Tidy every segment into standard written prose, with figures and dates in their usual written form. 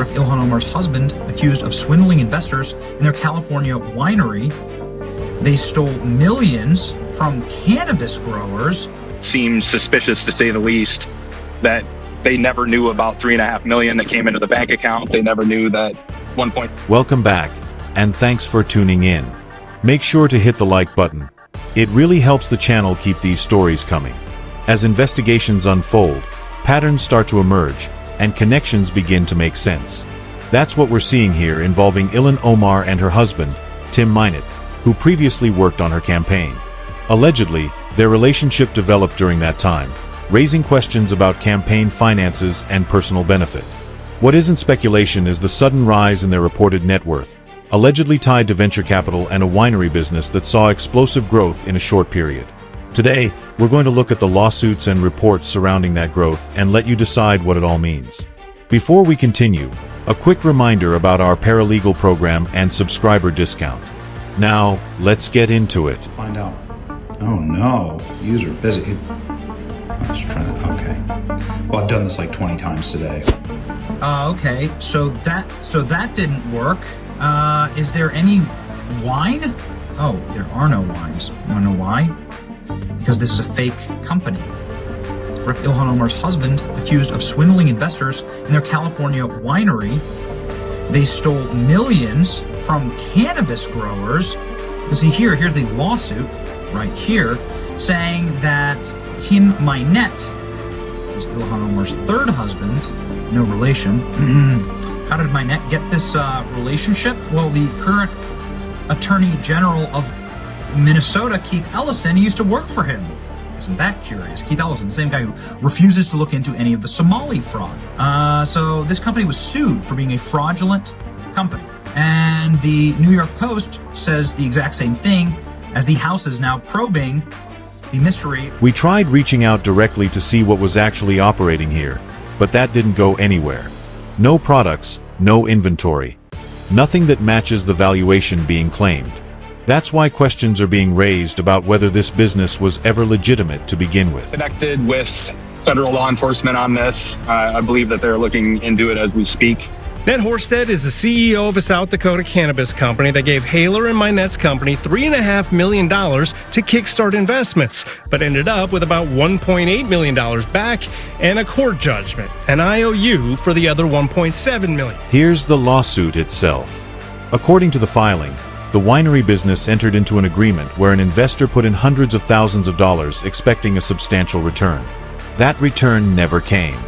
Ilhan Omar's husband, accused of swindling investors in their California winery. They stole millions from cannabis growers. Seems suspicious, to say the least, that they never knew about $3.5 million that came into the bank account. They never knew that 1 point. Welcome back, and thanks for tuning in. Make sure to hit the like button. It really helps the channel keep these stories coming. As investigations unfold, patterns start to emerge, and connections begin to make sense. That's what we're seeing here involving Ilhan Omar and her husband, Tim Minot, who previously worked on her campaign. Allegedly, their relationship developed during that time, raising questions about campaign finances and personal benefit. What isn't speculation is the sudden rise in their reported net worth, allegedly tied to venture capital and a winery business that saw explosive growth in a short period. Today, we're going to look at the lawsuits and reports surrounding that growth and let you decide what it all means. Before we continue, a quick reminder about our paralegal program and subscriber discount. Now, let's get into it. Find out. Oh no, user busy. I was trying to, okay. Well, I've done this like 20 times today. Okay, so that didn't work. Is there any wine? Oh, there are no wines. You wanna know why? Because this is a fake company. Ilhan Omar's husband, accused of swindling investors in their California winery. They stole millions from cannabis growers. You see here's the lawsuit right here, saying that Tim Minot is Ilhan Omar's third husband, no relation. How did Minot get this relationship? Well, the current Attorney General of Minnesota, Keith Ellison, he used to work for him. Isn't that curious? Keith Ellison, the same guy who refuses to look into any of the Somali fraud. So this company was sued for being a fraudulent company. And the New York Post says the exact same thing, as the House is now probing the mystery. We tried reaching out directly to see what was actually operating here, but that didn't go anywhere. No products, no inventory. Nothing that matches the valuation being claimed. That's why questions are being raised about whether this business was ever legitimate to begin with. Connected with federal law enforcement on this. I believe that they're looking into it as we speak. Ned Horsted is the CEO of a South Dakota cannabis company that gave Haler and Minot's company $3.5 million to kickstart investments, but ended up with about $1.8 million back and a court judgment, an IOU for the other $1.7 million. Here's the lawsuit itself. According to the filing, the winery business entered into an agreement where an investor put in hundreds of thousands of dollars expecting a substantial return. That return never came.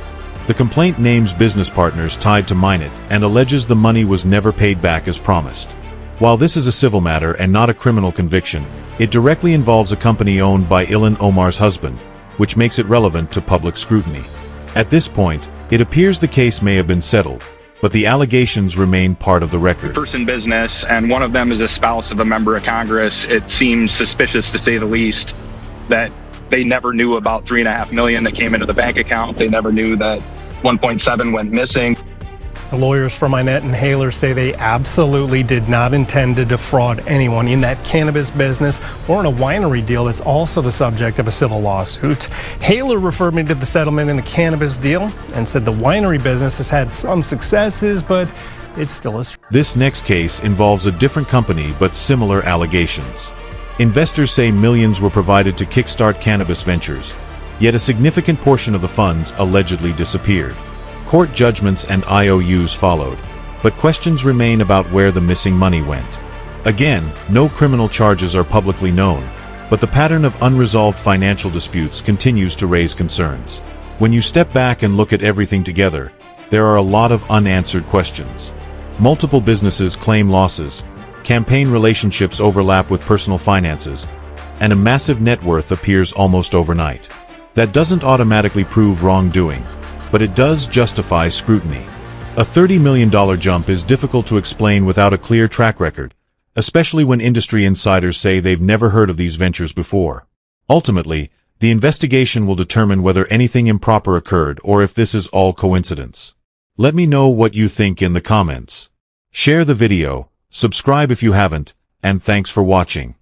The complaint names business partners tied to Minot and alleges the money was never paid back as promised. While this is a civil matter and not a criminal conviction, it directly involves a company owned by Ilhan Omar's husband, which makes it relevant to public scrutiny. At this point, it appears the case may have been settled, but the allegations remain part of the record. Person business, and one of them is a spouse of a member of Congress. It seems suspicious, to say the least, that they never knew about $3.5 million that came into the bank account. They never knew that 1.7 went missing. The lawyers for Minot and Haler say they absolutely did not intend to defraud anyone in that cannabis business or in a winery deal that's also the subject of a civil lawsuit. Haler referred me to the settlement in the cannabis deal and said the winery business has had some successes, but it's still a... This next case involves a different company but similar allegations. Investors say millions were provided to kickstart cannabis ventures, yet a significant portion of the funds allegedly disappeared. Court judgments and IOUs followed, but questions remain about where the missing money went. Again, no criminal charges are publicly known, but the pattern of unresolved financial disputes continues to raise concerns. When you step back and look at everything together, there are a lot of unanswered questions. Multiple businesses claim losses, campaign relationships overlap with personal finances, and a massive net worth appears almost overnight. That doesn't automatically prove wrongdoing, but it does justify scrutiny. A $30 million jump is difficult to explain without a clear track record, especially when industry insiders say they've never heard of these ventures before. Ultimately, the investigation will determine whether anything improper occurred or if this is all coincidence. Let me know what you think in the comments. Share the video, subscribe if you haven't, and thanks for watching.